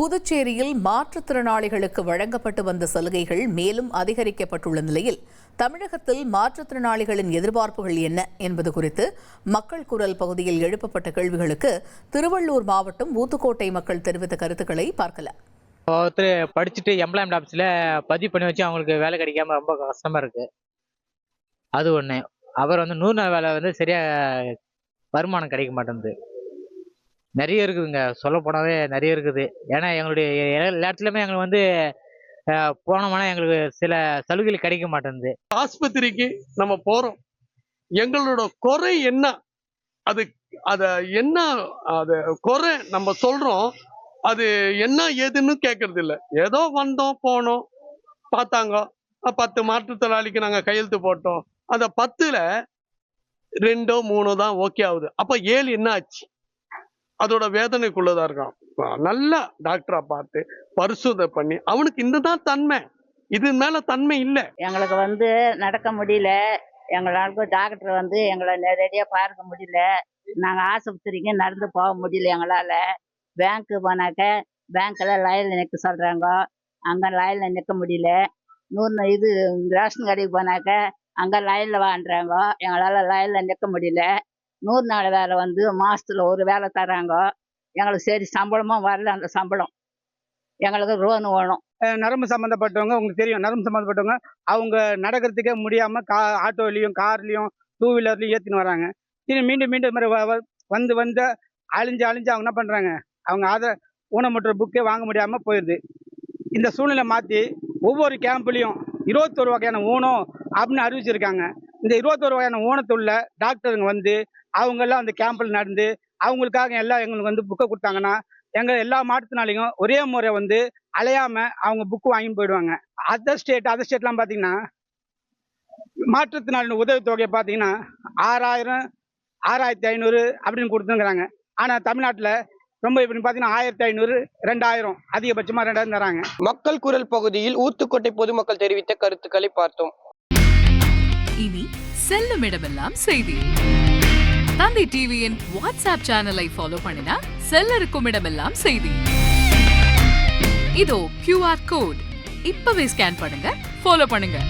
புதுச்சேரியில் மாற்றுத்திறனாளிகளுக்கு வழங்கப்பட்டு வந்த சலுகைகள் மேலும் அதிகரிக்கப்பட்டுள்ள நிலையில் தமிழகத்தில் மாற்றுத்திறனாளிகளின் எதிர்பார்ப்புகள் என்ன என்பது குறித்து மக்கள் குரல் பகுதியில் எழுப்பப்பட்ட கேள்விகளுக்கு திருவள்ளூர் மாவட்டம் ஊத்துக்கோட்டை மக்கள் தெரிவித்த கருத்துக்களை பார்க்கலாம். ஒருத்தர் படிச்சுட்டு எம்ப்ளாய்மெண்ட் ஆஃபீஸில் பதிவு பண்ணி வச்சு அவங்களுக்கு வேலை கிடைக்காம ரொம்ப கஷ்டமா இருக்கு. அது ஒன்று. அவர் 100 நாள் வேலை சரியா வருமானம் கிடைக்க மாட்டேங்குது. நிறைய இருக்குதுங்க, சொல்ல போனாவே நிறைய இருக்குது. ஏன்னா எங்களுடைய எல்லா இடத்துலையுமே எங்களுக்கு போனோம்னா எங்களுக்கு சில சலுகைகள் கிடைக்க மாட்டேங்குது. ஆஸ்பத்திரிக்கு நம்ம போறோம், எங்களோட குறை என்ன, அது என்ன அது குறை நம்ம சொல்றோம், அது என்ன ஏதுன்னு கேட்கறது இல்லை. ஏதோ வந்தோம் போனோம் பார்த்தாங்க, 10 மாற்றுத்திறனாளிக்கு நாங்கள் கையெழுத்து போட்டோம், அந்த 10ல் 2 3 தான் ஓகே ஆகுது. அப்ப 7 என்ன ஆச்சு? அதோட வேதனைக்குள்ளதா இருக்கான். நல்ல டாக்டரா பார்த்து பரிசோதனை பண்ணி அவனுக்கு இதுதான் தன்மை, இது மேல தன்மை இல்லை. எங்களுக்கு நடக்க முடியல, எங்களால டாக்டர் எங்களை நேரடியா பார்க்க முடியல. நாங்க ஆஸ்பத்திரிக்கு நடந்து போக முடியல எங்களால. பேங்க்கு போனாக்க பேங்க்ல லைன்ல நிற்க சொல்றாங்க, அங்க லைன்ல நிற்க முடியல. இது ரேஷன் கடைக்கு போனாக்க அங்க லைன்ல வாங்குறாங்க, எங்களால லைன்ல நிற்க முடியல. 100 நாள் வேலை மாசத்துல ஒரு வேலை தராங்க, எங்களுக்கு சரி சம்பளமும் வரல. அந்த சம்பளம் எங்களுக்கு லோன் வேணும். நரம்பு சம்மந்தப்பட்டவங்க, உங்களுக்கு தெரியும், நரம்பு சம்மந்தப்பட்டவங்க அவங்க நடக்கிறதுக்கே முடியாம ஆட்டோலையும் கார்லையும் 2 வீலர்லையும் ஏற்றின்னு வராங்க. மீண்டும் மீண்டும் மாதிரி வந்து அழிஞ்சு அவங்க என்ன பண்றாங்க, அவங்க ஊனமுற்ற புக்கே வாங்க முடியாம போயிடுது. இந்த சூழ்நிலை மாற்றி ஒவ்வொரு கேம்ப்லையும் 21 வகையான ஊனம் அப்படின்னு அறிவிச்சிருக்காங்க. இந்த 21 வகையான ஊனத்துள்ள டாக்டருங்க அவங்கெல்லாம் அந்த கேம்பில் நடந்து அவங்களுக்காக எல்லாம் எங்களுக்கு புக்கை கொடுத்தாங்கன்னா எங்கள் எல்லா மாற்றுத்திறனாளியும் ஒரே முறை அலையாம அவங்க புக்கு வாங்கி போயிடுவாங்க. அதர் ஸ்டேட்லாம் பார்த்தீங்கன்னா மாற்றுத்திறனாளி உதவித்தொகையை பார்த்தீங்கன்னா 6000 6500 அப்படின்னு கொடுத்துருக்குறாங்க. ஆனால் தமிழ்நாட்டில் ரொம்ப இப்படி பார்த்தீங்கன்னா 1500 2000 அதிகபட்சமாக 2000 தராங்க. மக்கள் குரல் பகுதியில் ஊத்துக்கோட்டை பொதுமக்கள் தெரிவித்த கருத்துக்களை பார்த்தோம். இனி செல்லும் இடமெல்லாம் செய்தி. தந்தை டிவியின் வாட்ஸ்அப் சேனலை ஃபாலோ பண்ணினா செல்ல இருக்கும் இடமெல்லாம் செய்தி. இதோ QR கோட், இப்பவே ஸ்கேன் பண்ணுங்க, ஃபாலோ பண்ணுங்க.